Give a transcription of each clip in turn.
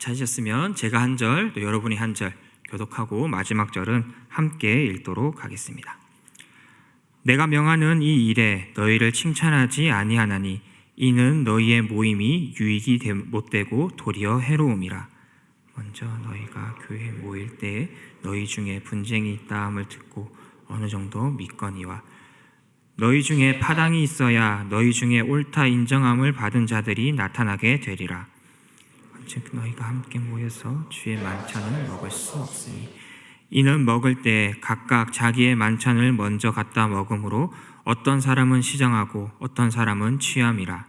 찾으셨으면 제가 한 절, 또 여러분이 한 절 교독하고 마지막 절은 함께 읽도록 하겠습니다. 내가 명하는 이 일에 너희를 칭찬하지 아니하나니 이는 너희의 모임이 유익이 못되고 도리어 해로움이라. 먼저 너희가 교회에 모일 때에 너희 중에 분쟁이 있다 함을 듣고 어느 정도 믿거니와 너희 중에 파당이 있어야 너희 중에 옳다 인정함을 받은 자들이 나타나게 되리라. 즉 너희가 함께 모여서 주의 만찬을 먹을 수 없으니 이는 먹을 때 각각 자기의 만찬을 먼저 갖다 먹음으로 어떤 사람은 시정하고 어떤 사람은 취함이라.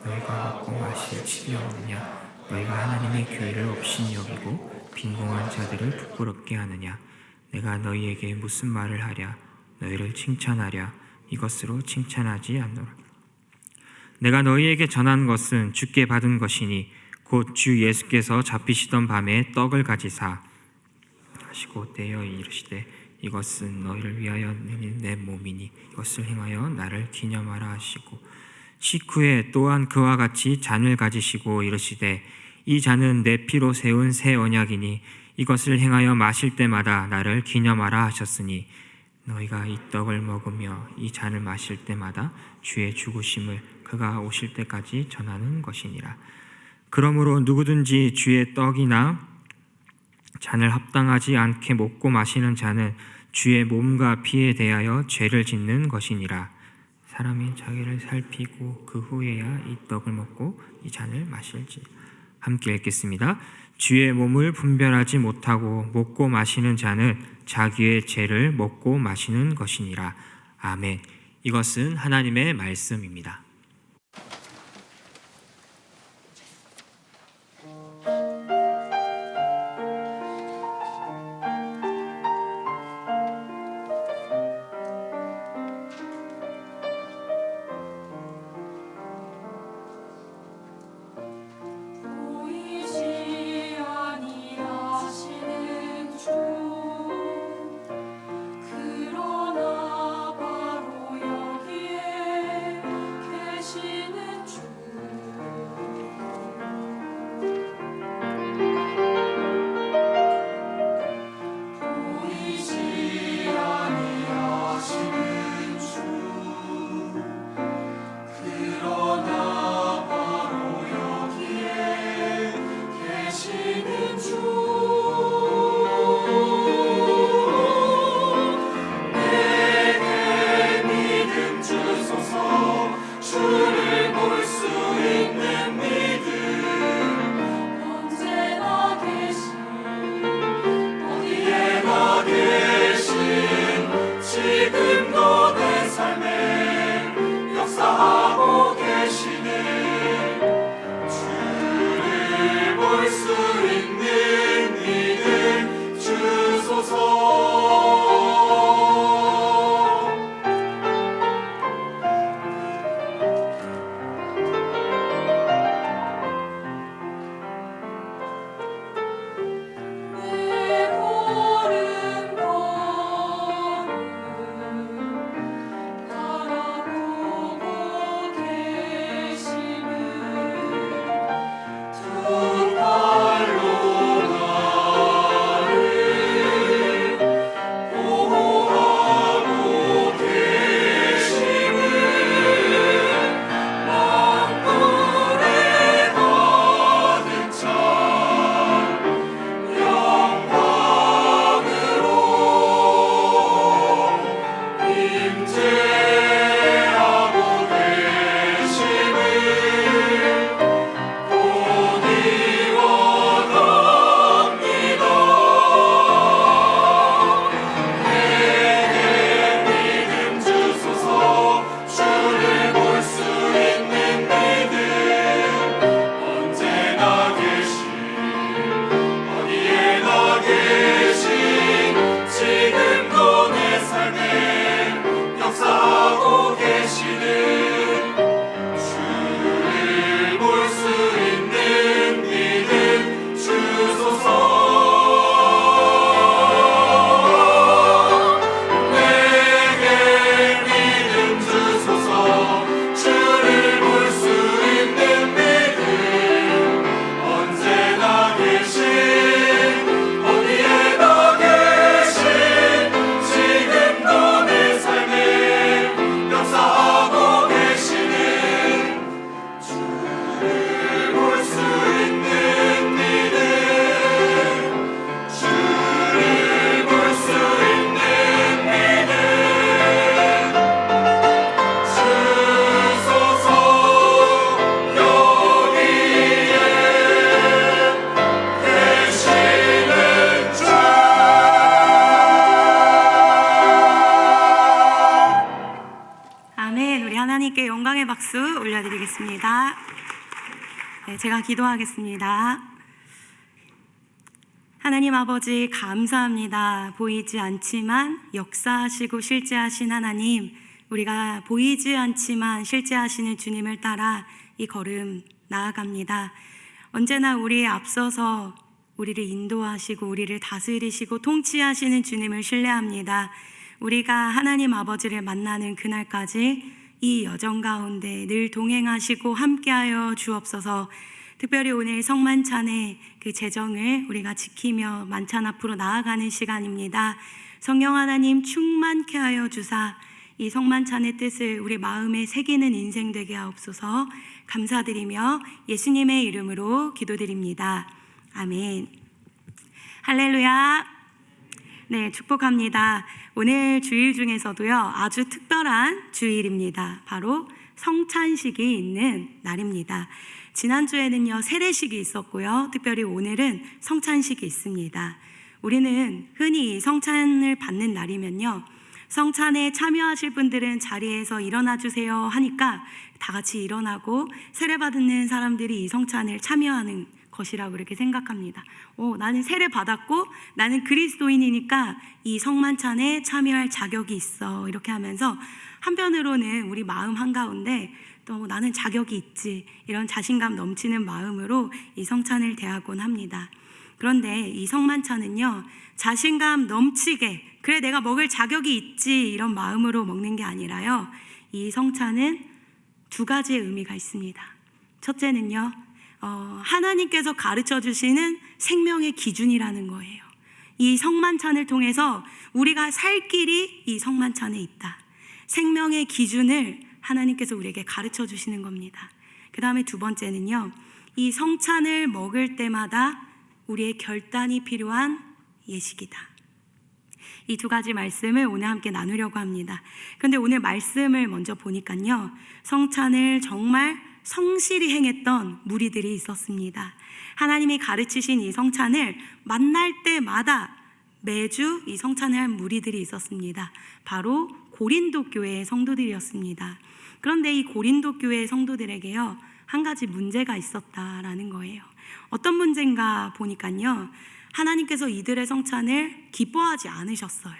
너희가 먹고 마실 칩이 없느냐? 너희가 하나님의 교회를 업신이 여기고 빈궁한 자들을 부끄럽게 하느냐? 내가 너희에게 무슨 말을 하랴? 너희를 칭찬하랴? 이것으로 칭찬하지 않노라. 내가 너희에게 전한 것은 주께 받은 것이니 곧 주 예수께서 잡히시던 밤에 떡을 가지사 하시고 떼어 이르시되 이것은 너희를 위하여 내 몸이니 이것을 행하여 나를 기념하라 하시고 식후에 또한 그와 같이 잔을 가지시고 이르시되 이 잔은 내 피로 세운 새 언약이니 이것을 행하여 마실 때마다 나를 기념하라 하셨으니 너희가 이 떡을 먹으며 이 잔을 마실 때마다 주의 죽으심을 그가 오실 때까지 전하는 것이니라. 그러므로 누구든지 주의 떡이나 잔을 합당하지 않게 먹고 마시는 자는 주의 몸과 피에 대하여 죄를 짓는 것이니라. 사람이 자기를 살피고 그 후에야 이 떡을 먹고 이 잔을 마실지. 함께 읽겠습니다. 주의 몸을 분별하지 못하고 먹고 마시는 자는 자기의 죄를 먹고 마시는 것이니라. 아멘. 이것은 하나님의 말씀입니다. 박수 올려드리겠습니다. 네, 제가 기도하겠습니다. 하나님 아버지 감사합니다. 보이지 않지만 역사하시고 실제하신 하나님, 우리가 보이지 않지만 실제하시는 주님을 따라 이 걸음 나아갑니다. 언제나 우리에 앞서서 우리를 인도하시고 우리를 다스리시고 통치하시는 주님을 신뢰합니다. 우리가 하나님 아버지를 만나는 그날까지 이 여정 가운데 늘 동행하시고 함께하여 주옵소서. 특별히 오늘 성만찬의 그 재정을 우리가 지키며 만찬 앞으로 나아가는 시간입니다. 성령 하나님 충만케 하여 주사 이 성만찬의 뜻을 우리 마음에 새기는 인생 되게 하옵소서. 감사드리며 예수님의 이름으로 기도드립니다. 아멘. 할렐루야. 네, 축복합니다. 오늘 주일 중에서도요, 아주 특별한 주일입니다. 바로 성찬식이 있는 날입니다. 지난주에는요, 세례식이 있었고요, 특별히 오늘은 성찬식이 있습니다. 우리는 흔히 성찬을 받는 날이면요, 성찬에 참여하실 분들은 자리에서 일어나 주세요 하니까 다 같이 일어나고 세례받는 사람들이 이 성찬을 참여하는 것이라고 이렇게 생각합니다. 나는 세례 받았고 나는 그리스도인이니까 이 성만찬에 참여할 자격이 있어, 이렇게 하면서 한편으로는 우리 마음 한가운데 또 나는 자격이 있지, 이런 자신감 넘치는 마음으로 이 성찬을 대하곤 합니다. 그런데 이 성만찬은요, 자신감 넘치게 그래 내가 먹을 자격이 있지 이런 마음으로 먹는 게 아니라요, 이 성찬은 두 가지의 의미가 있습니다. 첫째는요, 하나님께서 가르쳐 주시는 생명의 기준이라는 거예요. 이 성만찬을 통해서 우리가 살 길이 이 성만찬에 있다. 생명의 기준을 하나님께서 우리에게 가르쳐 주시는 겁니다. 그 다음에 두 번째는요, 이 성찬을 먹을 때마다 우리의 결단이 필요한 예식이다. 이 두 가지 말씀을 오늘 함께 나누려고 합니다. 그런데 오늘 말씀을 먼저 보니까요, 성찬을 정말 성실히 행했던 무리들이 있었습니다. 하나님이 가르치신 이 성찬을 만날 때마다 매주 이 성찬을 한 무리들이 있었습니다. 바로 고린도 교회의 성도들이었습니다. 그런데 이 고린도 교회의 성도들에게요, 한 가지 문제가 있었다라는 거예요. 어떤 문제인가 보니까요, 하나님께서 이들의 성찬을 기뻐하지 않으셨어요.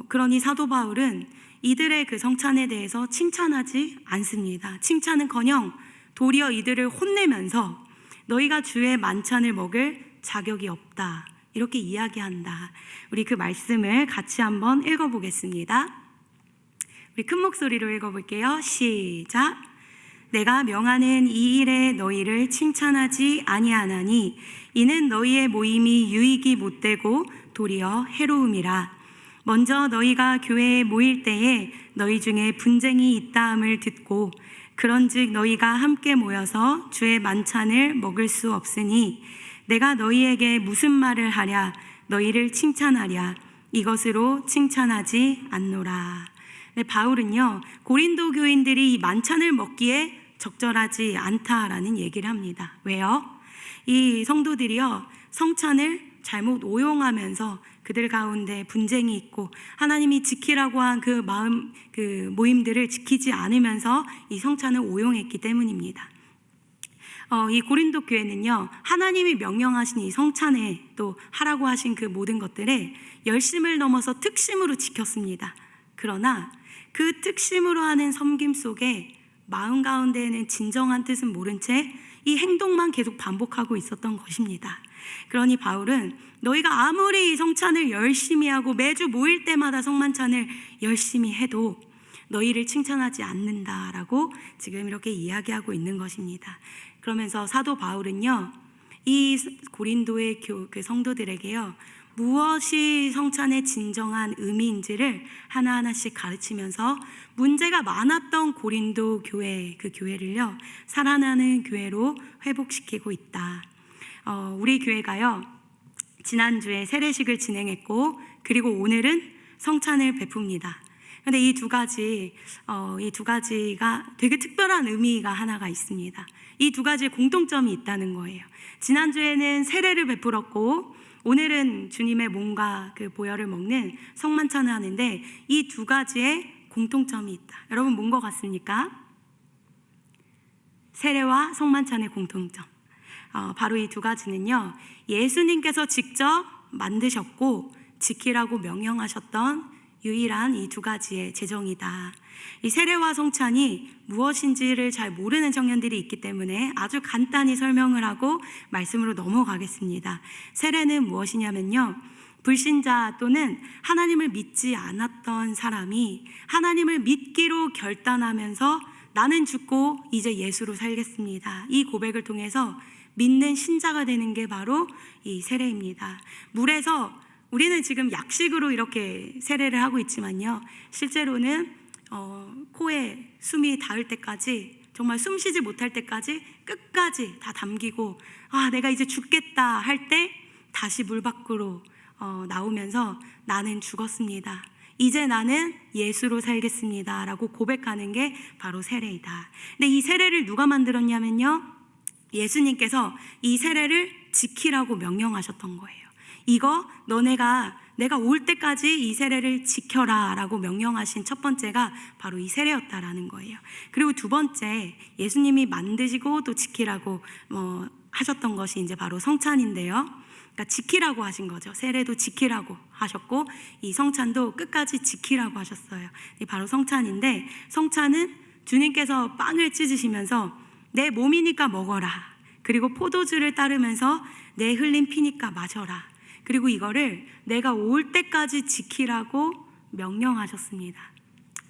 그러니 사도 바울은 이들의 그 성찬에 대해서 칭찬하지 않습니다. 칭찬은커녕 도리어 이들을 혼내면서 너희가 주의 만찬을 먹을 자격이 없다, 이렇게 이야기한다. 우리 그 말씀을 같이 한번 읽어보겠습니다. 우리 큰 목소리로 읽어볼게요. 시작. 내가 명하는 이 일에 너희를 칭찬하지 아니하나니 이는 너희의 모임이 유익이 못되고 도리어 해로움이라. 먼저 너희가 교회에 모일 때에 너희 중에 분쟁이 있다함을 듣고 그런즉 너희가 함께 모여서 주의 만찬을 먹을 수 없으니 내가 너희에게 무슨 말을 하랴, 너희를 칭찬하랴, 이것으로 칭찬하지 않노라. 네, 바울은요, 고린도 교인들이 이 만찬을 먹기에 적절하지 않다라는 얘기를 합니다. 왜요? 이 성도들이요, 성찬을 잘못 오용하면서 그들 가운데 분쟁이 있고 하나님이 지키라고 한 그 모임들을 지키지 않으면서 이 성찬을 오용했기 때문입니다. 이 고린도 교회는요, 하나님이 명령하신 이 성찬에 또 하라고 하신 그 모든 것들에 열심을 넘어서 특심으로 지켰습니다. 그러나 그 특심으로 하는 섬김 속에 마음 가운데에는 진정한 뜻은 모른 채 이 행동만 계속 반복하고 있었던 것입니다. 그러니 바울은 너희가 아무리 성찬을 열심히 하고 매주 모일 때마다 성만찬을 열심히 해도 너희를 칭찬하지 않는다라고 지금 이렇게 이야기하고 있는 것입니다. 그러면서 사도 바울은요, 이 고린도의 그 성도들에게요, 무엇이 성찬의 진정한 의미인지를 하나하나씩 가르치면서 문제가 많았던 고린도 교회, 그 교회를요, 살아나는 교회로 회복시키고 있다. 우리 교회가요, 지난주에 세례식을 진행했고 그리고 오늘은 성찬을 베풉니다. 그런데 이 두 가지가 되게 특별한 의미가 하나가 있습니다. 이 두 가지의 공통점이 있다는 거예요. 지난주에는 세례를 베풀었고 오늘은 주님의 몸과 그 보혈을 먹는 성만찬을 하는데 이 두 가지의 공통점이 있다. 여러분 뭔 것 같습니까? 세례와 성만찬의 공통점. 바로 이 두 가지는요, 예수님께서 직접 만드셨고 지키라고 명령하셨던 유일한 이 두 가지의 제정이다. 이 세례와 성찬이 무엇인지를 잘 모르는 청년들이 있기 때문에 아주 간단히 설명을 하고 말씀으로 넘어가겠습니다. 세례는 무엇이냐면요, 불신자 또는 하나님을 믿지 않았던 사람이 하나님을 믿기로 결단하면서 나는 죽고 이제 예수로 살겠습니다, 이 고백을 통해서 믿는 신자가 되는 게 바로 이 세례입니다. 물에서 우리는 지금 약식으로 이렇게 세례를 하고 있지만요, 실제로는 코에 숨이 닿을 때까지, 정말 숨 쉬지 못할 때까지 끝까지 다 담기고, 내가 이제 죽겠다 할 때 다시 물 밖으로 나오면서 나는 죽었습니다, 이제 나는 예수로 살겠습니다 라고 고백하는 게 바로 세례이다. 근데 이 세례를 누가 만들었냐면요, 예수님께서 이 세례를 지키라고 명령하셨던 거예요. 이거 내가 올 때까지 이 세례를 지켜라 라고 명령하신 첫 번째가 바로 이 세례였다라는 거예요. 그리고 두 번째, 예수님이 만드시고 또 지키라고 하셨던 것이 이제 바로 성찬인데요, 그러니까 지키라고 하신 거죠. 세례도 지키라고 하셨고 이 성찬도 끝까지 지키라고 하셨어요. 이 바로 성찬인데, 성찬은 주님께서 빵을 찢으시면서 내 몸이니까 먹어라, 그리고 포도주를 따르면서 내 흘린 피니까 마셔라, 그리고 이거를 내가 올 때까지 지키라고 명령하셨습니다.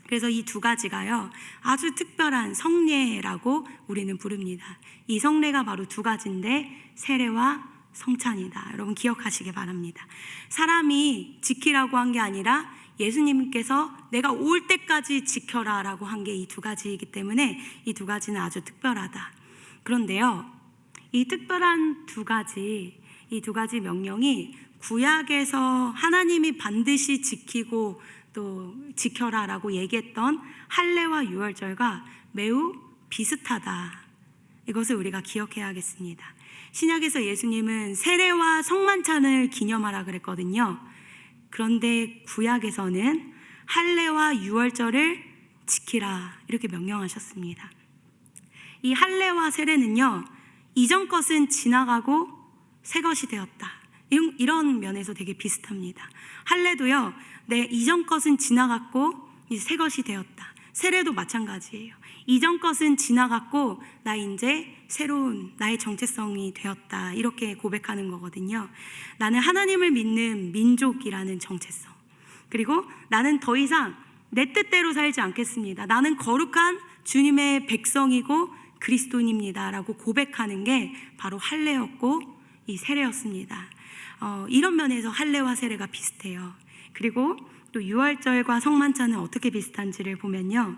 그래서 이 두 가지가요, 아주 특별한 성례라고 우리는 부릅니다. 이 성례가 바로 두 가지인데 세례와 성찬이다. 여러분 기억하시기 바랍니다. 사람이 지키라고 한 게 아니라 예수님께서 내가 올 때까지 지켜라 라고 한 게 이 두 가지이기 때문에 이 두 가지는 아주 특별하다. 그런데요, 이 특별한 이 두 가지 명령이 구약에서 하나님이 반드시 지키고 또 지켜라 라고 얘기했던 할례와 유월절과 매우 비슷하다. 이것을 우리가 기억해야겠습니다. 신약에서 예수님은 세례와 성만찬을 기념하라 그랬거든요. 그런데 구약에서는 할례와 유월절을 지키라 이렇게 명령하셨습니다. 이 할례와 세례는요, 이전 것은 지나가고 새 것이 되었다, 이런 면에서 되게 비슷합니다. 할례도요, 내 이전 것은 지나갔고 이제 새 것이 되었다. 세례도 마찬가지예요. 이전 것은 지나갔고 나 이제 새로운 나의 정체성이 되었다, 이렇게 고백하는 거거든요. 나는 하나님을 믿는 민족이라는 정체성, 그리고 나는 더 이상 내 뜻대로 살지 않겠습니다, 나는 거룩한 주님의 백성이고 그리스도인입니다 라고 고백하는 게 바로 할례였고 이 세례였습니다. 이런 면에서 할례와 세례가 비슷해요. 그리고 또 유월절과 성만찬은 어떻게 비슷한지를 보면요,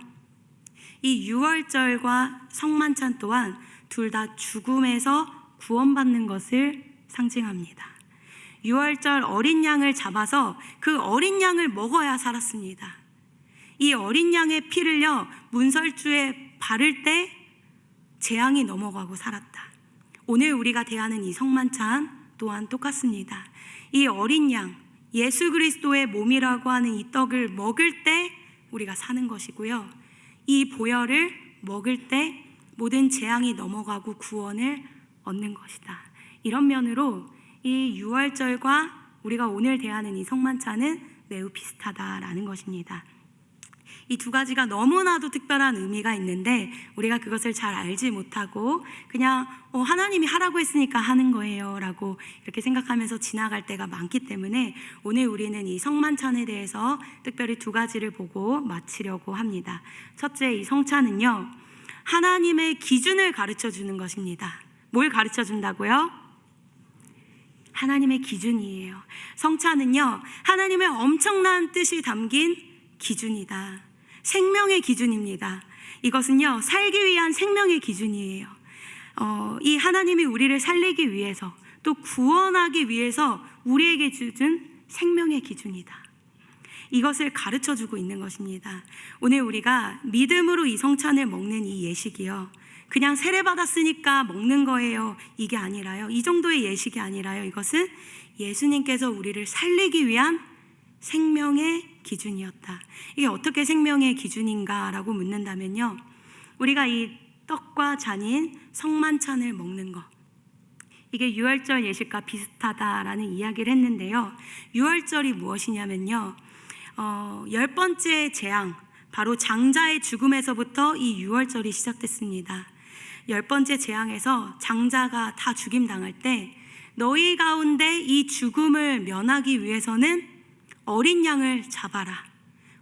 이 유월절과 성만찬 또한 둘 다 죽음에서 구원받는 것을 상징합니다. 유월절 어린 양을 잡아서 그 어린 양을 먹어야 살았습니다. 이 어린 양의 피를요, 문설주에 바를 때 재앙이 넘어가고 살았다. 오늘 우리가 대하는 이 성만찬 또한 똑같습니다. 이 어린 양, 예수 그리스도의 몸이라고 하는 이 떡을 먹을 때 우리가 사는 것이고요, 이 보혈을 먹을 때 모든 재앙이 넘어가고 구원을 얻는 것이다. 이런 면으로 이 유월절과 우리가 오늘 대하는 이 성만찬은 매우 비슷하다라는 것입니다. 이 두 가지가 너무나도 특별한 의미가 있는데 우리가 그것을 잘 알지 못하고 그냥 하나님이 하라고 했으니까 하는 거예요 라고 이렇게 생각하면서 지나갈 때가 많기 때문에 오늘 우리는 이 성만찬에 대해서 특별히 두 가지를 보고 마치려고 합니다. 첫째, 이 성찬은요, 하나님의 기준을 가르쳐 주는 것입니다. 뭘 가르쳐 준다고요? 하나님의 기준이에요. 성찬은요, 하나님의 엄청난 뜻이 담긴 기준이다. 생명의 기준입니다. 이것은요, 살기 위한 생명의 기준이에요. 이 하나님이 우리를 살리기 위해서 또 구원하기 위해서 우리에게 주준 생명의 기준이다. 이것을 가르쳐주고 있는 것입니다. 오늘 우리가 믿음으로 이 성찬을 먹는 이 예식이요, 그냥 세례받았으니까 먹는 거예요, 이게 아니라요, 이 정도의 예식이 아니라요, 이것은 예수님께서 우리를 살리기 위한 생명의 기준이었다. 이게 어떻게 생명의 기준인가라고 묻는다면요, 우리가 이 떡과 잔인 성만찬을 먹는 것, 이게 유월절 예식과 비슷하다라는 이야기를 했는데요. 유월절이 무엇이냐면요, 10번째 재앙, 바로 장자의 죽음에서부터 이 유월절이 시작됐습니다. 10번째 재앙에서 장자가 다 죽임당할 때 너희 가운데 이 죽음을 면하기 위해서는 어린 양을 잡아라.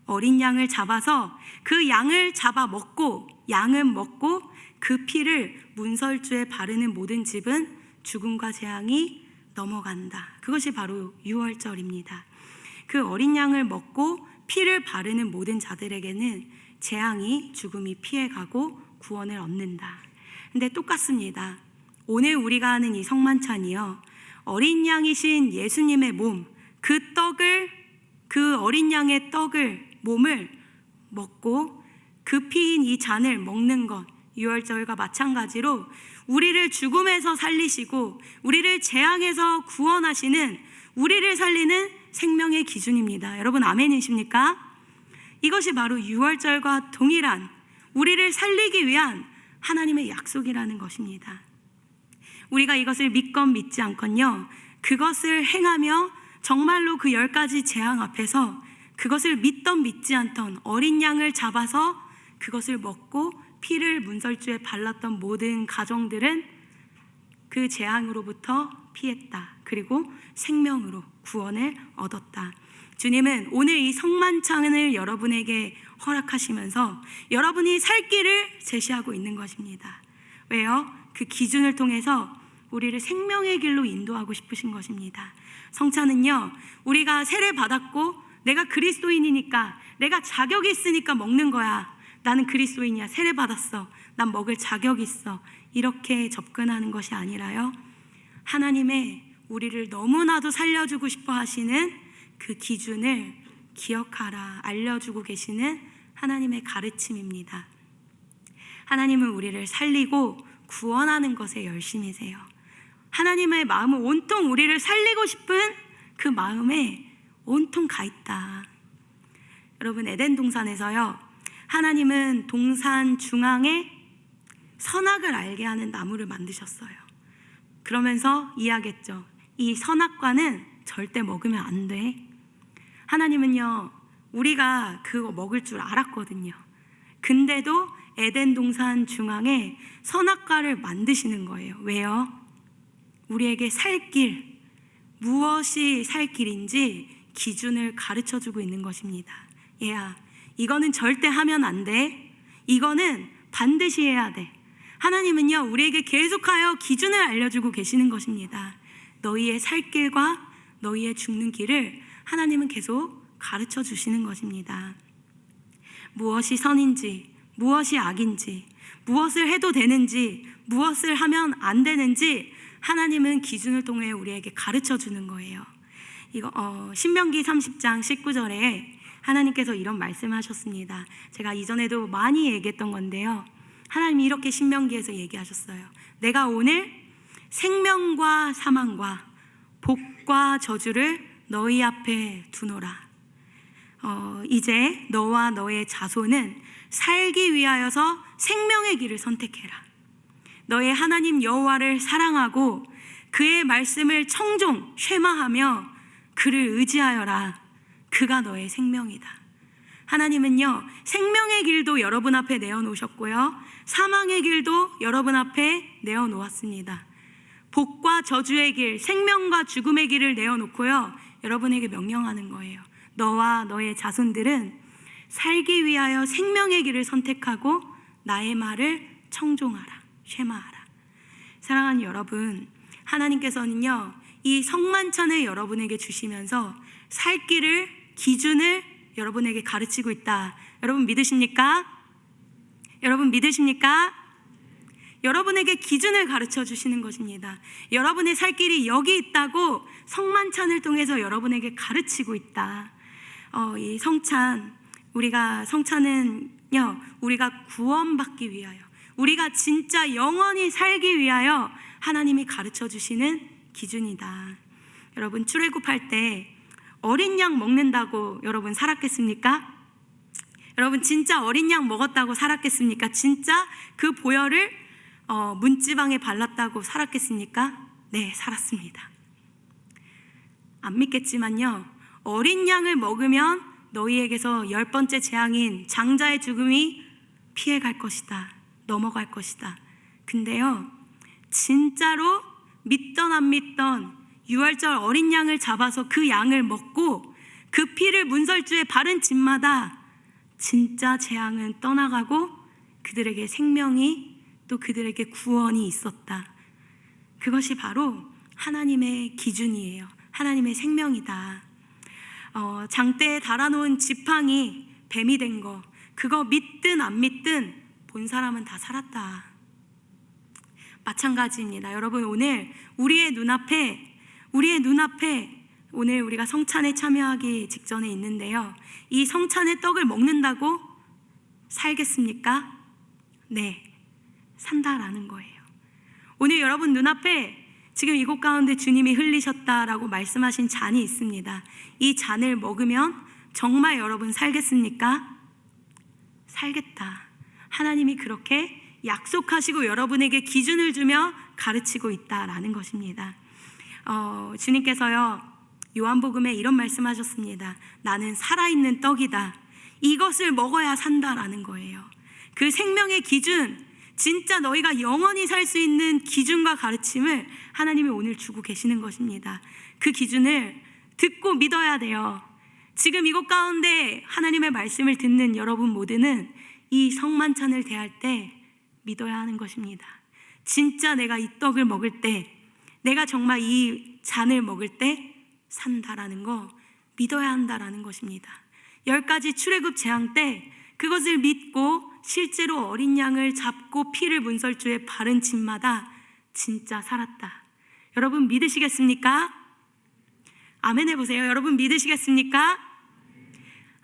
어린 양을 잡아서 그 양을 잡아 먹고, 양은 먹고 그 피를 문설주에 바르는 모든 집은 죽음과 재앙이 넘어간다. 그것이 바로 유월절입니다. 그 어린 양을 먹고 피를 바르는 모든 자들에게는 재앙이, 죽음이 피해가고 구원을 얻는다. 근데 똑같습니다. 오늘 우리가 하는 이 성만찬이요, 어린 양이신 예수님의 몸, 그 떡을, 그 어린 양의 떡을, 몸을 먹고 그 피인 이 잔을 먹는 것, 유월절과 마찬가지로 우리를 죽음에서 살리시고 우리를 재앙에서 구원하시는, 우리를 살리는 생명의 기준입니다. 여러분 아멘이십니까? 이것이 바로 유월절과 동일한 우리를 살리기 위한 하나님의 약속이라는 것입니다. 우리가 이것을 믿건 믿지 않건요, 그것을 행하며 정말로 그 10가지 재앙 앞에서 그것을 믿던 믿지 않던 어린 양을 잡아서 그것을 먹고 피를 문설주에 발랐던 모든 가정들은 그 재앙으로부터 피했다. 그리고 생명으로 구원을 얻었다. 주님은 오늘 이 성만찬을 여러분에게 허락하시면서 여러분이 살 길을 제시하고 있는 것입니다. 왜요? 그 기준을 통해서 우리를 생명의 길로 인도하고 싶으신 것입니다. 성찬은요, 우리가 세례 받았고 내가 그리스도인이니까, 내가 자격이 있으니까 먹는 거야, 나는 그리스도인이야, 세례 받았어, 난 먹을 자격이 있어, 이렇게 접근하는 것이 아니라요, 하나님의 우리를 너무나도 살려주고 싶어 하시는 그 기준을 기억하라 알려주고 계시는 하나님의 가르침입니다. 하나님은 우리를 살리고 구원하는 것에 열심이세요. 하나님의 마음은 온통 우리를 살리고 싶은 그 마음에 온통 가 있다. 여러분, 에덴 동산에서요, 하나님은 동산 중앙에 선악을 알게 하는 나무를 만드셨어요. 그러면서 이야기했죠. 이 선악과는 절대 먹으면 안 돼. 하나님은요, 우리가 그거 먹을 줄 알았거든요. 근데도 에덴 동산 중앙에 선악과를 만드시는 거예요. 왜요? 우리에게 살 길, 무엇이 살 길인지 기준을 가르쳐주고 있는 것입니다. 얘야, 이거는 절대 하면 안 돼. 이거는 반드시 해야 돼. 하나님은요, 우리에게 계속하여 기준을 알려주고 계시는 것입니다. 너희의 살 길과 너희의 죽는 길을 하나님은 계속 가르쳐 주시는 것입니다. 무엇이 선인지, 무엇이 악인지, 무엇을 해도 되는지, 무엇을 하면 안 되는지 하나님은 기준을 통해 우리에게 가르쳐 주는 거예요. 이거 신명기 30장 19절에 하나님께서 이런 말씀하셨습니다. 제가 이전에도 많이 얘기했던 건데요, 하나님이 이렇게 신명기에서 얘기하셨어요. 내가 오늘 생명과 사망과 복과 저주를 너희 앞에 두노라. 이제 너와 너의 자손은 살기 위하여서 생명의 길을 선택해라. 너의 하나님 여호와를 사랑하고 그의 말씀을 청종, 쉐마하며 그를 의지하여라. 그가 너의 생명이다. 하나님은요, 생명의 길도 여러분 앞에 내어놓으셨고요, 사망의 길도 여러분 앞에 내어놓았습니다. 복과 저주의 길, 생명과 죽음의 길을 내어놓고요, 여러분에게 명령하는 거예요. 너와 너의 자손들은 살기 위하여 생명의 길을 선택하고 나의 말을 청종하라, 쉐마하라. 사랑하는 여러분, 하나님께서는요, 이 성만찬을 여러분에게 주시면서 살 길을, 기준을 여러분에게 가르치고 있다. 여러분 믿으십니까? 여러분 믿으십니까? 여러분에게 기준을 가르쳐 주시는 것입니다. 여러분의 살 길이 여기 있다고 성만찬을 통해서 여러분에게 가르치고 있다. 이 성찬은요, 우리가 구원받기 위하여, 우리가 진짜 영원히 살기 위하여 하나님이 가르쳐 주시는 기준이다. 여러분, 출애굽할 때 어린 양 먹는다고 여러분 살았겠습니까? 여러분 진짜 어린 양 먹었다고 살았겠습니까? 진짜 그 보혈을 문지방에 발랐다고 살았겠습니까? 네, 살았습니다. 안 믿겠지만요, 어린 양을 먹으면 너희에게서 10번째 재앙인 장자의 죽음이 피해갈 것이다, 넘어갈 것이다. 근데요, 진짜로 믿던 안 믿던 유월절 어린 양을 잡아서 그 양을 먹고 그 피를 문설주에 바른 집마다 진짜 재앙은 떠나가고 그들에게 생명이, 또 그들에게 구원이 있었다. 그것이 바로 하나님의 기준이에요. 하나님의 생명이다. 장대에 달아놓은 지팡이 뱀이 된 거, 그거 믿든 안 믿든 본 사람은 다 살았다. 마찬가지입니다. 여러분, 오늘 우리의 눈앞에 오늘 우리가 성찬에 참여하기 직전에 있는데요, 이 성찬의 떡을 먹는다고 살겠습니까? 네, 산다라는 거예요. 오늘 여러분 눈앞에 지금 이곳 가운데 주님이 흘리셨다라고 말씀하신 잔이 있습니다. 이 잔을 먹으면 정말 여러분 살겠습니까? 살겠다. 하나님이 그렇게 약속하시고 여러분에게 기준을 주며 가르치고 있다라는 것입니다. 주님께서요, 요한복음에 이런 말씀하셨습니다. 나는 살아있는 떡이다. 이것을 먹어야 산다라는 거예요. 그 생명의 기준, 진짜 너희가 영원히 살 수 있는 기준과 가르침을 하나님이 오늘 주고 계시는 것입니다. 그 기준을 듣고 믿어야 돼요. 지금 이곳 가운데 하나님의 말씀을 듣는 여러분 모두는 이 성만찬을 대할 때 믿어야 하는 것입니다. 진짜 내가 이 떡을 먹을 때, 내가 정말 이 잔을 먹을 때 산다라는 거 믿어야 한다라는 것입니다. 10가지 출애굽 재앙 때 그것을 믿고 실제로 어린 양을 잡고 피를 문설주에 바른 집마다 진짜 살았다. 여러분 믿으시겠습니까? 아멘 해보세요. 여러분 믿으시겠습니까?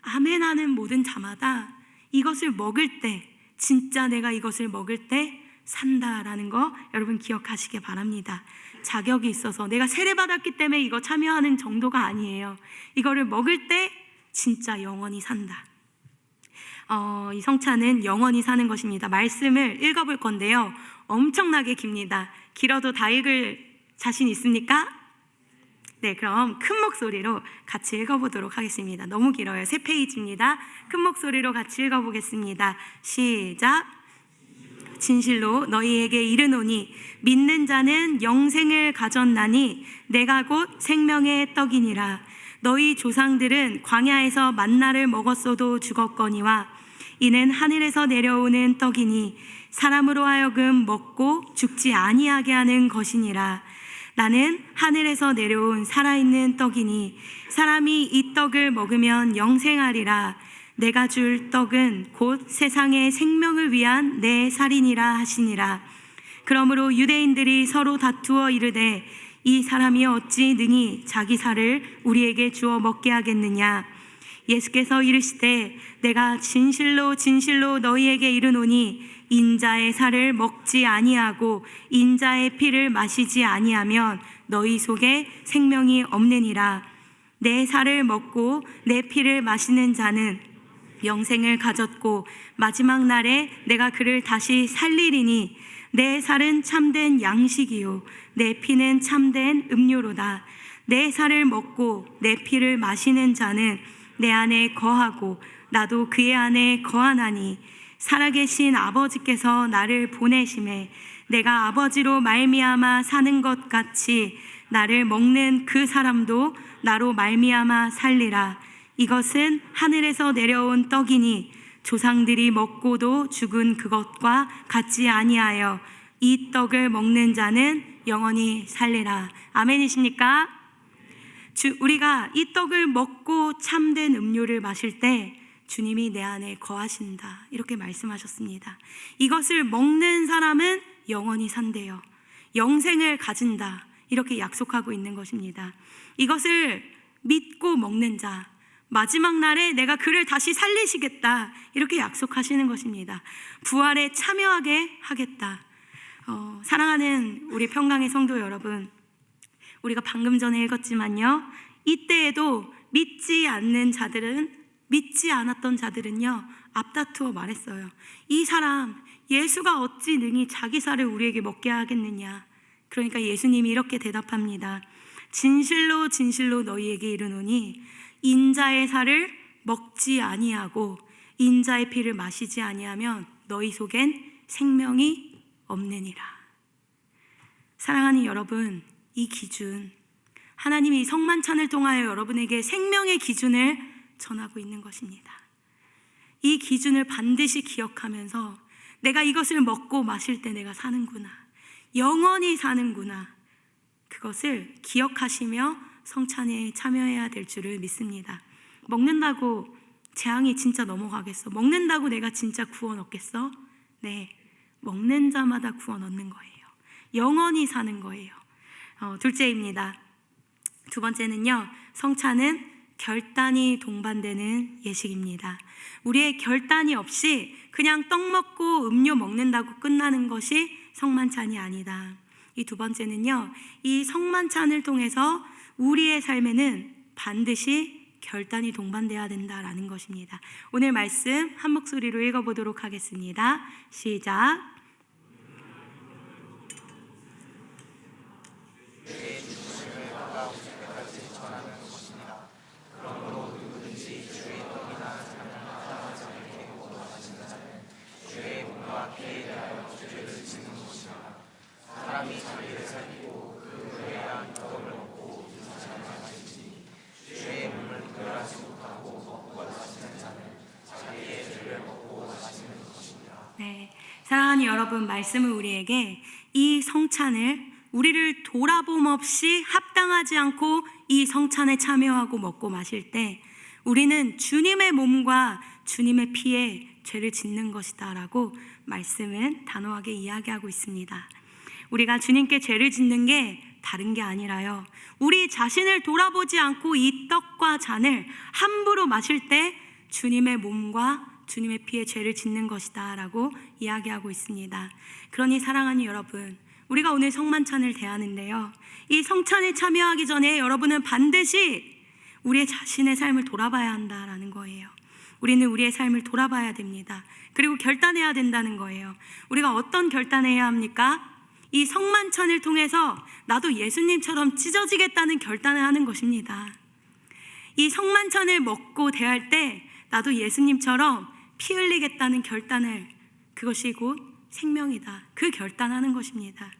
아멘 하는 모든 자마다 이것을 먹을 때, 진짜 내가 이것을 먹을 때 산다라는 거 여러분 기억하시기 바랍니다. 자격이 있어서 내가 세례받았기 때문에 이거 참여하는 정도가 아니에요. 이거를 먹을 때 진짜 영원히 산다. 이 성찬은 영원히 사는 것입니다. 말씀을 읽어볼 건데요, 엄청나게 깁니다. 길어도 다 읽을 자신 있습니까? 네, 그럼 큰 목소리로 같이 읽어보도록 하겠습니다. 너무 길어요. 3페이지입니다. 큰 목소리로 같이 읽어보겠습니다. 시작. 진실로 너희에게 이르노니 믿는 자는 영생을 가졌나니 내가 곧 생명의 떡이니라. 너희 조상들은 광야에서 만나를 먹었어도 죽었거니와 이는 하늘에서 내려오는 떡이니 사람으로 하여금 먹고 죽지 아니하게 하는 것이니라. 나는 하늘에서 내려온 살아있는 떡이니 사람이 이 떡을 먹으면 영생하리라. 내가 줄 떡은 곧 세상의 생명을 위한 내 살이니라 하시니라. 그러므로 유대인들이 서로 다투어 이르되 이 사람이 어찌 능히 자기 살을 우리에게 주어 먹게 하겠느냐. 예수께서 이르시되 내가 진실로 진실로 너희에게 이르노니 인자의 살을 먹지 아니하고 인자의 피를 마시지 아니하면 너희 속에 생명이 없느니라. 내 살을 먹고 내 피를 마시는 자는 영생을 가졌고 마지막 날에 내가 그를 다시 살리리니 내 살은 참된 양식이요 내 피는 참된 음료로다. 내 살을 먹고 내 피를 마시는 자는 내 안에 거하고 나도 그의 안에 거하나니 살아계신 아버지께서 나를 보내심에 내가 아버지로 말미암아 사는 것 같이 나를 먹는 그 사람도 나로 말미암아 살리라. 이것은 하늘에서 내려온 떡이니 조상들이 먹고도 죽은 그것과 같지 아니하여 이 떡을 먹는 자는 영원히 살리라. 아멘이십니까? 우리가 이 떡을 먹고 참된 음료를 마실 때 주님이 내 안에 거하신다, 이렇게 말씀하셨습니다. 이것을 먹는 사람은 영원히 산대요. 영생을 가진다, 이렇게 약속하고 있는 것입니다. 이것을 믿고 먹는 자, 마지막 날에 내가 그를 다시 살리시겠다, 이렇게 약속하시는 것입니다. 부활에 참여하게 하겠다. 사랑하는 우리 평강의 성도 여러분, 우리가 방금 전에 읽었지만요, 이때에도 믿지 않았던 자들은요, 앞다투어 말했어요. 이 사람 예수가 어찌 능히 자기 살을 우리에게 먹게 하겠느냐. 그러니까 예수님이 이렇게 대답합니다. 진실로 진실로 너희에게 이르노니 인자의 살을 먹지 아니하고 인자의 피를 마시지 아니하면 너희 속엔 생명이 없느니라. 사랑하는 여러분, 이 기준, 하나님이 이 성만찬을 통하여 여러분에게 생명의 기준을 전하고 있는 것입니다. 이 기준을 반드시 기억하면서 내가 이것을 먹고 마실 때 내가 사는구나, 영원히 사는구나, 그것을 기억하시며 성찬에 참여해야 될 줄을 믿습니다. 먹는다고 재앙이 진짜 넘어가겠어? 먹는다고 내가 진짜 구원 얻겠어? 네, 먹는 자마다 구원 얻는 거예요. 영원히 사는 거예요. 둘째입니다. 두 번째는요, 성찬은 결단이 동반되는 예식입니다. 우리의 결단이 없이 그냥 떡 먹고 음료 먹는다고 끝나는 것이 성만찬이 아니다. 이 두 번째는요, 이 성만찬을 통해서 우리의 삶에는 반드시 결단이 동반돼야 된다라는 것입니다. 오늘 말씀 한 목소리로 읽어보도록 하겠습니다. 시작. 네, 사랑하는 여러분, 말씀은 우리에게 이 성찬을 우리를 돌아봄 없이 합당하지 않고 이 성찬에 참여하고 먹고 마실 때 우리는 주님의 몸과 주님의 피에 죄를 짓는 것이다 라고 말씀은 단호하게 이야기하고 있습니다. 우리가 주님께 죄를 짓는 게 다른 게 아니라요, 우리 자신을 돌아보지 않고 이 떡과 잔을 함부로 마실 때 주님의 몸과 주님의 피에 죄를 짓는 것이다 라고 이야기하고 있습니다. 그러니 사랑하는 여러분, 우리가 오늘 성만찬을 대하는데요, 이 성찬에 참여하기 전에 여러분은 반드시 우리의 자신의 삶을 돌아봐야 한다라는 거예요. 우리는 우리의 삶을 돌아봐야 됩니다. 그리고 결단해야 된다는 거예요. 우리가 어떤 결단을 해야 합니까? 이 성만찬을 통해서 나도 예수님처럼 찢어지겠다는 결단을 하는 것입니다. 이 성만찬을 먹고 대할 때 나도 예수님처럼 피 흘리겠다는 결단을, 그것이 곧 생명이다, 그 결단하는 것입니다.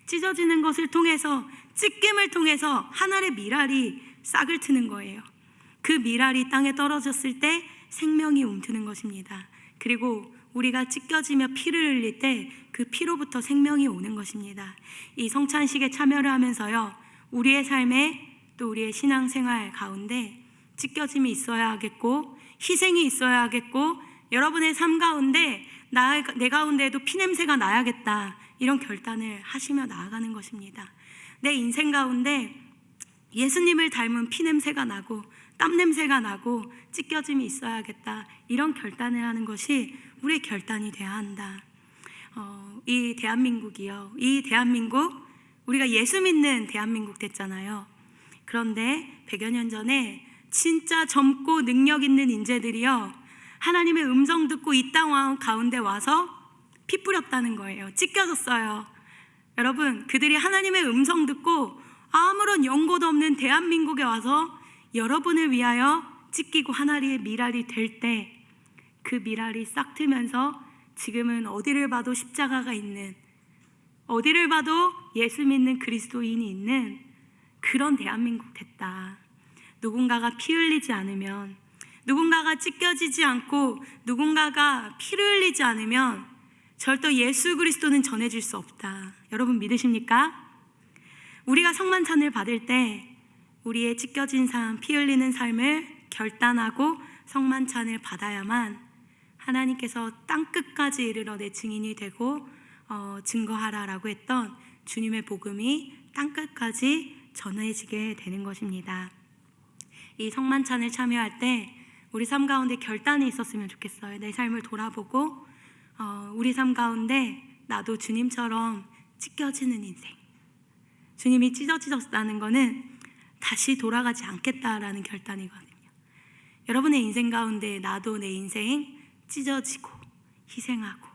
찢어지는 것을 통해서, 찢김을 통해서 하늘의 미랄이 싹을 트는 거예요. 그 미랄이 땅에 떨어졌을 때 생명이 움트는 것입니다. 그리고 우리가 찢겨지며 피를 흘릴 때 그 피로부터 생명이 오는 것입니다. 이 성찬식에 참여를 하면서요, 우리의 삶에 또 우리의 신앙생활 가운데 찢겨짐이 있어야 하겠고 희생이 있어야 하겠고 여러분의 삶 가운데 내 가운데에도 피냄새가 나야겠다, 이런 결단을 하시며 나아가는 것입니다. 내 인생 가운데 예수님을 닮은 피냄새가 나고 땀냄새가 나고 찢겨짐이 있어야겠다, 이런 결단을 하는 것이 우리의 결단이 돼야 한다. 이 대한민국이요, 이 대한민국, 우리가 예수 믿는 대한민국 됐잖아요. 그런데 100여 년 전에 진짜 젊고 능력 있는 인재들이요, 하나님의 음성 듣고 이 땅 가운데 와서 피 뿌렸다는 거예요. 찢겨졌어요. 여러분, 그들이 하나님의 음성 듣고 아무런 연고도 없는 대한민국에 와서 여러분을 위하여 찢기고 하나님의 미랄이 될 때 그 미랄이 싹 트면서 지금은 어디를 봐도 십자가가 있는, 어디를 봐도 예수 믿는 그리스도인이 있는 그런 대한민국 됐다. 누군가가 피 흘리지 않으면, 누군가가 찢겨지지 않고 누군가가 피를 흘리지 않으면 절대 예수 그리스도는 전해질 수 없다. 여러분 믿으십니까? 우리가 성만찬을 받을 때 우리의 찢겨진 삶, 피 흘리는 삶을 결단하고 성만찬을 받아야만 하나님께서 땅끝까지 이르러 내 증인이 되고 증거하라라고 했던 주님의 복음이 땅끝까지 전해지게 되는 것입니다. 이 성만찬을 참여할 때 우리 삶 가운데 결단이 있었으면 좋겠어요. 내 삶을 돌아보고 우리 삶 가운데 나도 주님처럼 찢겨지는 인생, 주님이 찢어지셨다는 거는 다시 돌아가지 않겠다라는 결단이거든요. 여러분의 인생 가운데 나도 내 인생 찢어지고 희생하고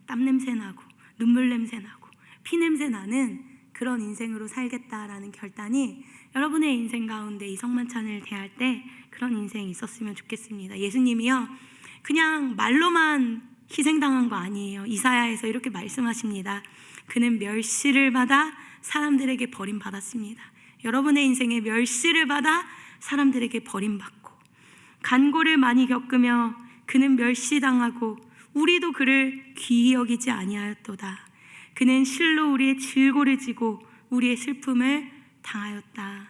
땀 냄새 나고 눈물 냄새 나고 피 냄새 나는 그런 인생으로 살겠다라는 결단이 여러분의 인생 가운데 이 성만찬을 대할 때 그런 인생이 있었으면 좋겠습니다. 예수님이요, 그냥 말로만 희생당한 거 아니에요. 이사야에서 이렇게 말씀하십니다. 그는 멸시를 받아 사람들에게 버림받았습니다. 여러분의 인생에 멸시를 받아 사람들에게 버림받고 간고를 많이 겪으며 그는 멸시당하고 우리도 그를 귀히 여기지 아니하였도다. 그는 실로 우리의 질고를 지고 우리의 슬픔을 당하였다.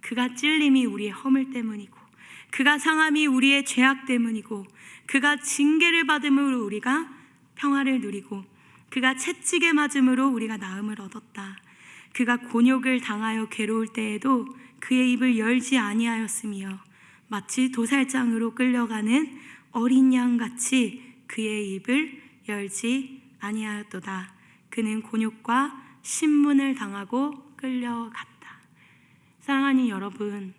그가 찔림이 우리의 허물 때문이고 그가 상함이 우리의 죄악 때문이고 그가 징계를 받음으로 우리가 평화를 누리고 그가 채찍에 맞음으로 우리가 나음을 얻었다. 그가 곤욕을 당하여 괴로울 때에도 그의 입을 열지 아니하였으며 마치 도살장으로 끌려가는 어린 양같이 그의 입을 열지 아니하였도다. 그는 곤욕과 신문을 당하고 끌려갔다. 사랑하는 여러분,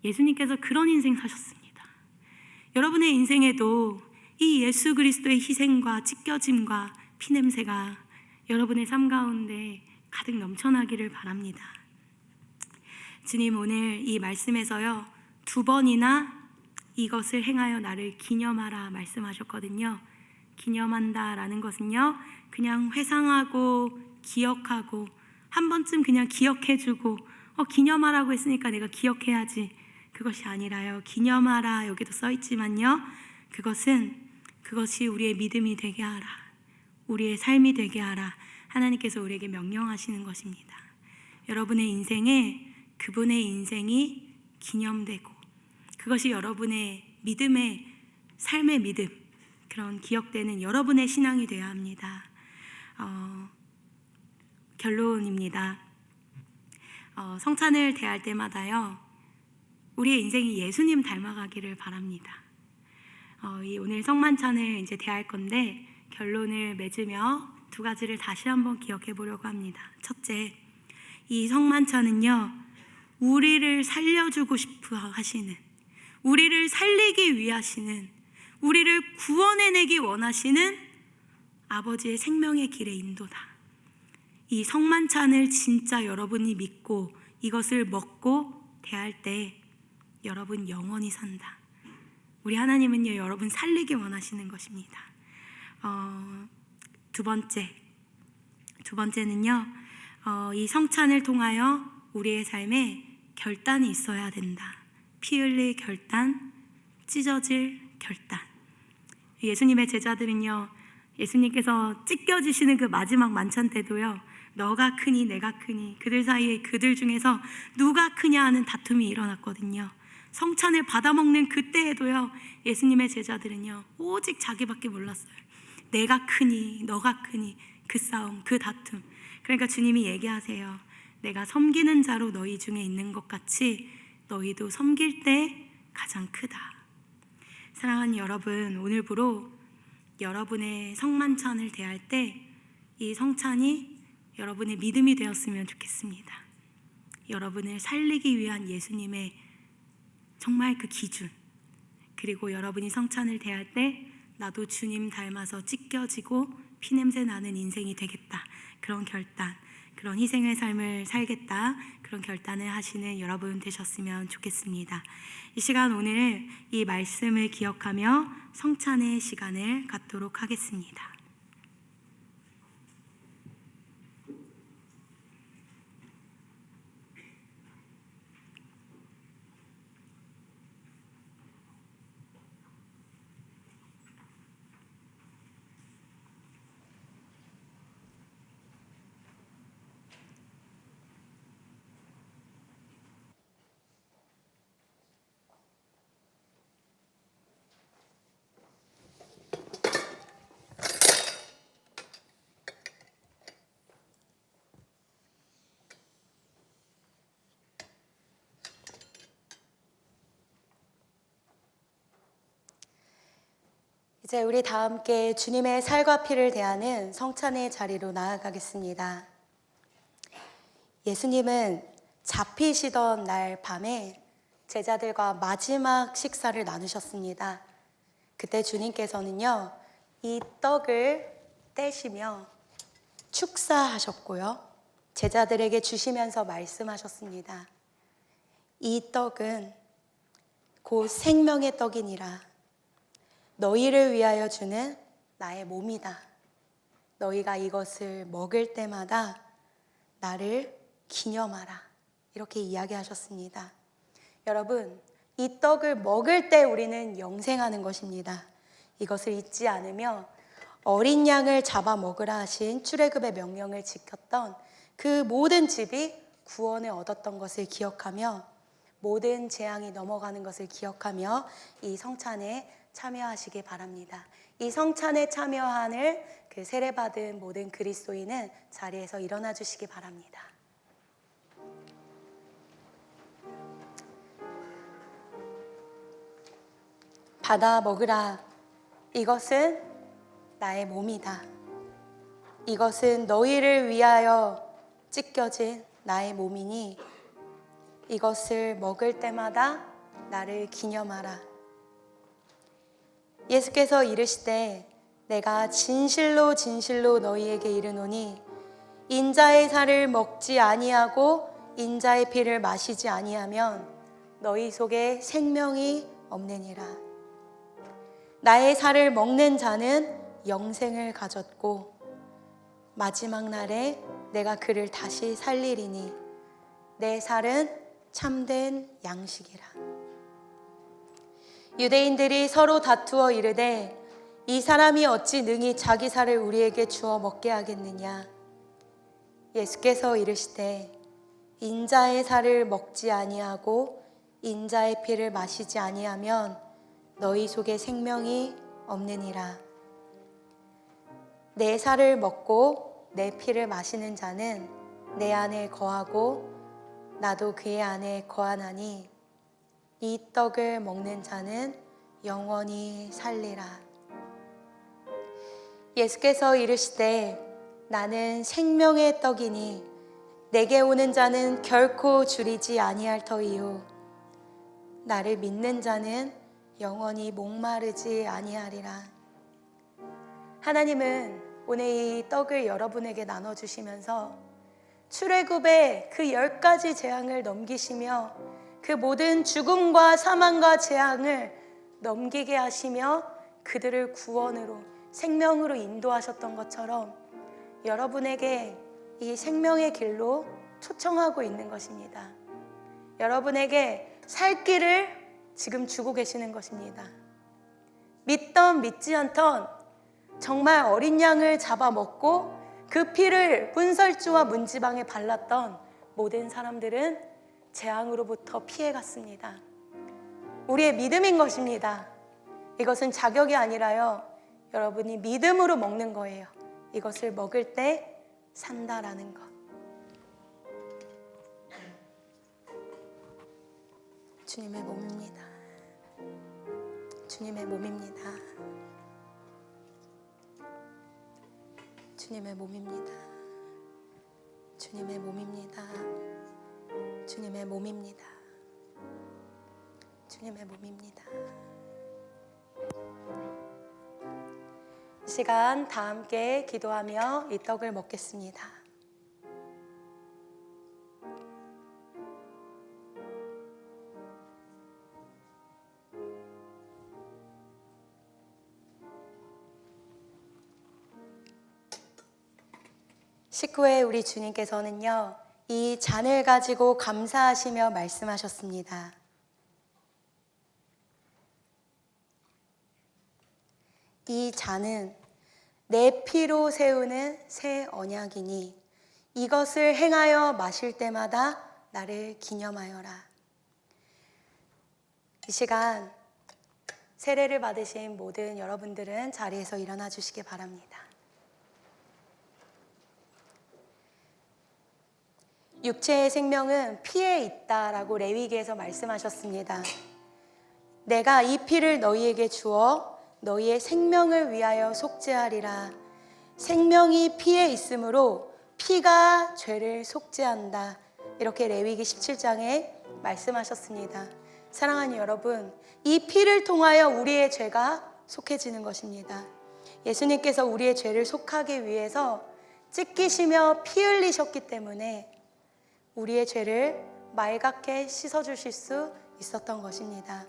예수님께서 그런 인생 사셨습니다. 여러분의 인생에도 이 예수 그리스도의 희생과 찢겨짐과 피냄새가 여러분의 삶 가운데 가득 넘쳐나기를 바랍니다. 주님, 오늘 이 말씀에서요 2번이나 이것을 행하여 나를 기념하라 말씀하셨거든요. 기념한다라는 것은요 그냥 회상하고 기억하고 한 번쯤 그냥 기억해주고 기념하라고 했으니까 내가 기억해야지, 그것이 아니라요, 기념하라 여기도 써있지만요, 그것이 우리의 믿음이 되게 하라, 우리의 삶이 되게 하라, 하나님께서 우리에게 명령하시는 것입니다. 여러분의 인생에 그분의 인생이 기념되고 그것이 여러분의 믿음의 삶의 믿음, 그런 기억되는 여러분의 신앙이 되어야 합니다. 결론입니다. 성찬을 대할 때마다요 우리의 인생이 예수님 닮아가기를 바랍니다. 오늘 성만찬을 이제 대할 건데 결론을 맺으며 2가지를 다시 한번 기억해 보려고 합니다. 첫째, 이 성만찬은요 우리를 살려주고 싶어 하시는, 우리를 살리기 위하시는, 우리를 구원해내기 원하시는 아버지의 생명의 길의 인도다. 이 성만찬을 진짜 여러분이 믿고 이것을 먹고 대할 때 여러분 영원히 산다. 우리 하나님은요 여러분 살리기 원하시는 것입니다. 두 번째는요 이 성찬을 통하여 우리의 삶에 결단이 있어야 된다. 피 흘릴 결단, 찢어질 결단. 예수님의 제자들은요 예수님께서 찢겨지시는 그 마지막 만찬 때도요 너가 크니 내가 크니, 그들 사이에 그들 중에서 누가 크냐 하는 다툼이 일어났거든요. 성찬을 받아먹는 그때에도요 예수님의 제자들은요 오직 자기밖에 몰랐어요. 내가 크니 너가 크니, 그 싸움, 그 다툼. 그러니까 주님이 얘기하세요. 내가 섬기는 자로 너희 중에 있는 것 같이 너희도 섬길 때 가장 크다. 사랑하는 여러분, 오늘부로 여러분의 성만찬을 대할 때 이 성찬이 여러분의 믿음이 되었으면 좋겠습니다. 여러분을 살리기 위한 예수님의 정말 그 기준, 그리고 여러분이 성찬을 대할 때 나도 주님 닮아서 찢겨지고 피냄새 나는 인생이 되겠다, 그런 결단, 그런 희생의 삶을 살겠다, 그런 결단을 하시는 여러분 되셨으면 좋겠습니다. 이 시간 오늘 이 말씀을 기억하며 성찬의 시간을 갖도록 하겠습니다. 이제 우리 다 함께 주님의 살과 피를 대하는 성찬의 자리로 나아가겠습니다. 예수님은 잡히시던 날 밤에 제자들과 마지막 식사를 나누셨습니다. 그때 주님께서는요, 이 떡을 떼시며 축사하셨고요, 제자들에게 주시면서 말씀하셨습니다. 이 떡은 곧 생명의 떡이니라. 너희를 위하여 주는 나의 몸이다. 너희가 이것을 먹을 때마다 나를 기념하라. 이렇게 이야기하셨습니다. 여러분, 이 떡을 먹을 때 우리는 영생하는 것입니다. 이것을 잊지 않으며 어린 양을 잡아 먹으라 하신 출애굽의 명령을 지켰던 그 모든 집이 구원을 얻었던 것을 기억하며 모든 재앙이 넘어가는 것을 기억하며 이 성찬에 참여하시기 바랍니다. 이 성찬에 참여하는 그 세례받은 모든 그리스도인은 자리에서 일어나 주시기 바랍니다. 받아 먹으라. 이것은 나의 몸이다. 이것은 너희를 위하여 찢겨진 나의 몸이니 이것을 먹을 때마다 나를 기념하라. 예수께서 이르시되 내가 진실로 진실로 너희에게 이르노니 인자의 살을 먹지 아니하고 인자의 피를 마시지 아니하면 너희 속에 생명이 없느니라. 나의 살을 먹는 자는 영생을 가졌고 마지막 날에 내가 그를 다시 살리리니 내 살은 참된 양식이라. 유대인들이 서로 다투어 이르되 이 사람이 어찌 능히 자기 살을 우리에게 주어 먹게 하겠느냐. 예수께서 이르시되 인자의 살을 먹지 아니하고 인자의 피를 마시지 아니하면 너희 속에 생명이 없느니라. 내 살을 먹고 내 피를 마시는 자는 내 안에 거하고 나도 그의 안에 거하나니 이 떡을 먹는 자는 영원히 살리라. 예수께서 이르시되 나는 생명의 떡이니 내게 오는 자는 결코 줄이지 아니할 터이요 나를 믿는 자는 영원히 목마르지 아니하리라. 하나님은 오늘 이 떡을 여러분에게 나눠주시면서 출애굽의 그 10가지 재앙을 넘기시며 그 모든 죽음과 사망과 재앙을 넘기게 하시며 그들을 구원으로 생명으로 인도하셨던 것처럼 여러분에게 이 생명의 길로 초청하고 있는 것입니다. 여러분에게 살 길을 지금 주고 계시는 것입니다. 믿던 믿지 않던 정말 어린 양을 잡아먹고 그 피를 문설주와 문지방에 발랐던 모든 사람들은 재앙으로부터 피해갔습니다. 우리의 믿음인 것입니다. 이것은 자격이 아니라요, 여러분이 믿음으로 먹는 거예요. 이것을 먹을 때 산다라는 것. 주님의 몸입니다. 주님의 몸입니다. 주님의 몸입니다. 주님의 몸입니다. 주님의 몸입니다. 주님의 몸입니다. 이 시간 다 함께 기도하며 이 떡을 먹겠습니다. 식후에 우리 주님께서는요, 이 잔을 가지고 감사하시며 말씀하셨습니다. 이 잔은 내 피로 세우는 새 언약이니 이것을 행하여 마실 때마다 나를 기념하여라. 이 시간 세례를 받으신 모든 여러분들은 자리에서 일어나 주시기 바랍니다. 육체의 생명은 피에 있다라고 레위기에서 말씀하셨습니다. 내가 이 피를 너희에게 주어 너희의 생명을 위하여 속죄하리라. 생명이 피에 있으므로 피가 죄를 속죄한다. 이렇게 레위기 17장에 말씀하셨습니다. 사랑하는 여러분, 이 피를 통하여 우리의 죄가 속해지는 것입니다. 예수님께서 우리의 죄를 속하기 위해서 찢기시며 피 흘리셨기 때문에 우리의 죄를 맑게 씻어주실 수 있었던 것입니다.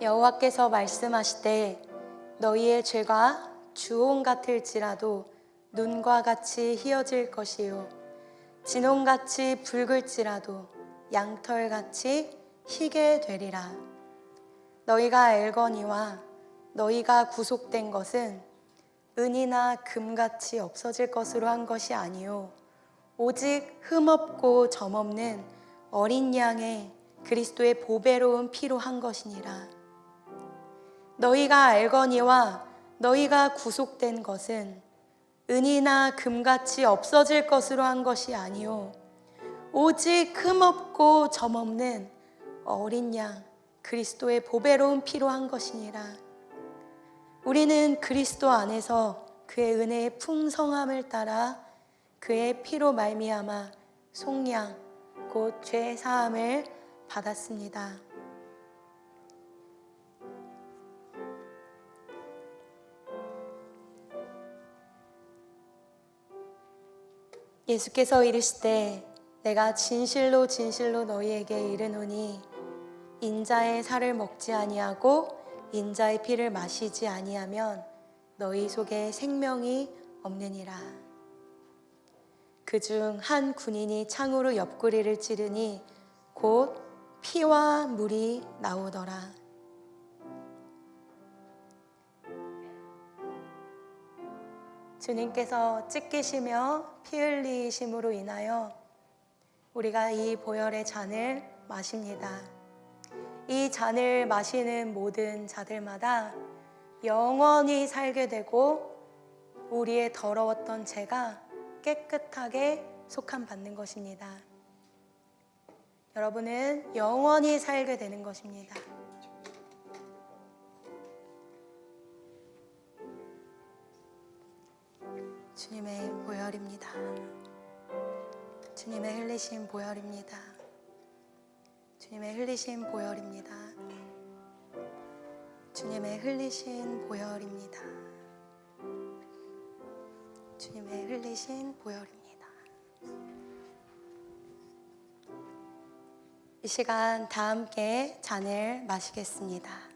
여호와께서 말씀하시되 너희의 죄가 주홍 같을지라도 눈과 같이 희어질 것이요 진홍같이 붉을지라도 양털같이 희게 되리라. 너희가 알거니와 너희가 구속된 것은 은이나 금같이 없어질 것으로 한 것이 아니요 오직 흠없고 점없는 어린 양의 그리스도의 보배로운 피로 한 것이니라. 너희가 알거니와 너희가 구속된 것은 은이나 금같이 없어질 것으로 한 것이 아니요 오직 흠없고 점없는 어린 양 그리스도의 보배로운 피로 한 것이니라. 우리는 그리스도 안에서 그의 은혜의 풍성함을 따라 그의 피로 말미암아 속량 곧 죄 사함을 받았습니다. 예수께서 이르시되 내가 진실로 진실로 너희에게 이르노니 인자의 살을 먹지 아니하고 인자의 피를 마시지 아니하면 너희 속에 생명이 없느니라. 그중 한 군인이 창으로 옆구리를 찌르니 곧 피와 물이 나오더라. 주님께서 찢기시며 피 흘리심으로 인하여 우리가 이 보혈의 잔을 마십니다. 이 잔을 마시는 모든 자들마다 영원히 살게 되고 우리의 더러웠던 죄가 깨끗하게 속함받는 것입니다. 여러분은 영원히 살게 되는 것입니다. 주님의 보혈입니다. 주님의 흘리신 보혈입니다. 주님의 흘리신 보혈입니다. 주님의 흘리신 보혈입니다. 주님의 흘리신 보혈입니다. 이 시간 다 함께 잔을 마시겠습니다.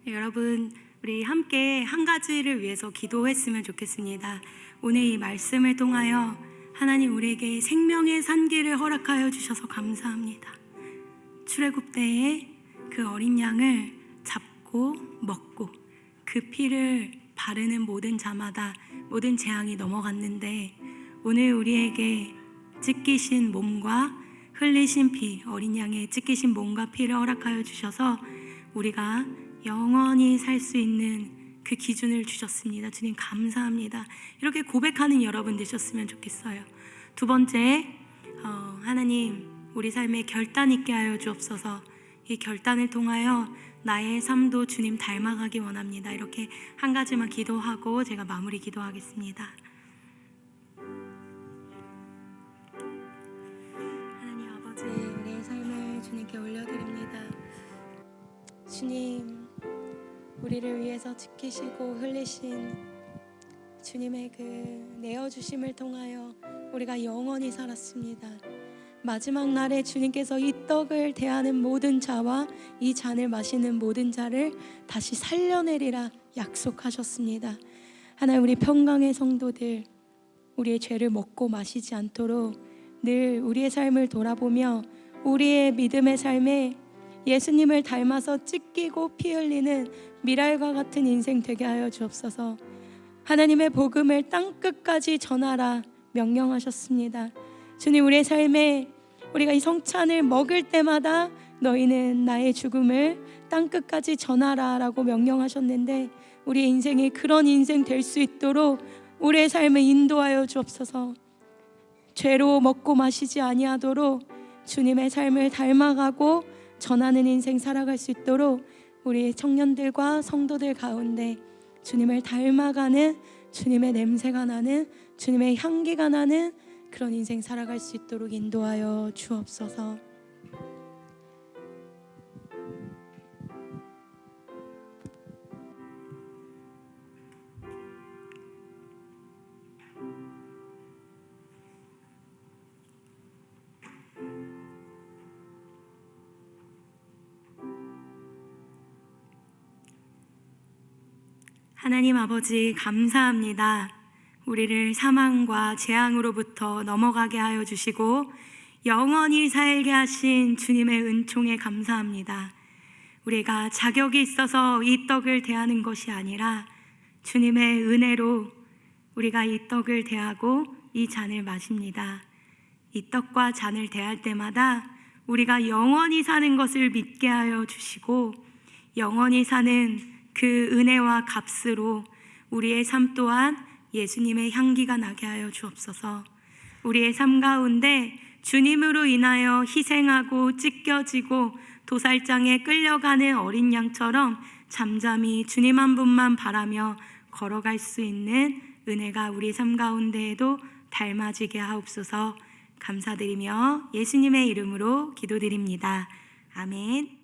여러분, 우리 함께 한 가지를 위해서 기도했으면 좋겠습니다. 오늘 이 말씀을 통하여 하나님 우리에게 생명의 산기를 허락하여 주셔서 감사합니다. 출애굽 때에 그 어린 양을 잡고 먹고 그 피를 바르는 모든 자마다 모든 재앙이 넘어갔는데, 오늘 우리에게 찢기신 몸과 흘리신 피, 어린 양의 찢기신 몸과 피를 허락하여 주셔서 우리가 영원히 살 수 있는 그 기준을 주셨습니다. 주님 감사합니다. 이렇게 고백하는 여러분 되셨으면 좋겠어요. 두 번째, 하나님 우리 삶에 결단 있게 하여 주옵소서. 이 결단을 통하여 나의 삶도 주님 닮아가기 원합니다. 이렇게 한 가지만 기도하고 제가 마무리 기도하겠습니다. 하나님 아버지, 우리의 삶을 주님께 올려드립니다. 주님, 우리를 위해서 지키시고 흘리신 주님의 그 내어주심을 통하여 우리가 영원히 살았습니다. 마지막 날에 주님께서 이 떡을 대하는 모든 자와 이 잔을 마시는 모든 자를 다시 살려내리라 약속하셨습니다. 하나님, 우리 평강의 성도들 우리의 죄를 먹고 마시지 않도록 늘 우리의 삶을 돌아보며 우리의 믿음의 삶에 예수님을 닮아서 찢기고 피 흘리는 미랄과 같은 인생 되게 하여 주옵소서. 하나님의 복음을 땅끝까지 전하라 명령하셨습니다. 주님, 우리의 삶에 우리가 이 성찬을 먹을 때마다 너희는 나의 죽음을 땅끝까지 전하라 라고 명령하셨는데, 우리의 인생이 그런 인생 될 수 있도록 우리의 삶을 인도하여 주옵소서. 죄로 먹고 마시지 아니하도록 주님의 삶을 닮아가고 전하는 인생 살아갈 수 있도록 우리 청년들과 성도들 가운데 주님을 닮아가는, 주님의 냄새가 나는, 주님의 향기가 나는 그런 인생 살아갈 수 있도록 인도하여 주옵소서. 하나님 아버지, 감사합니다. 우리를 사망과 재앙으로부터 넘어가게 하여 주시고 영원히 살게 하신 주님의 은총에 감사합니다. 우리가 자격이 있어서 이 떡을 대하는 것이 아니라 주님의 은혜로 우리가 이 떡을 대하고 이 잔을 마십니다. 이 떡과 잔을 대할 때마다 우리가 영원히 사는 것을 믿게 하여 주시고, 영원히 사는 그 은혜와 값으로 우리의 삶 또한 예수님의 향기가 나게 하여 주옵소서. 우리의 삶 가운데 주님으로 인하여 희생하고 찢겨지고 도살장에 끌려가는 어린 양처럼 잠잠히 주님 한 분만 바라며 걸어갈 수 있는 은혜가 우리 삶 가운데에도 닮아지게 하옵소서. 감사드리며 예수님의 이름으로 기도드립니다. 아멘.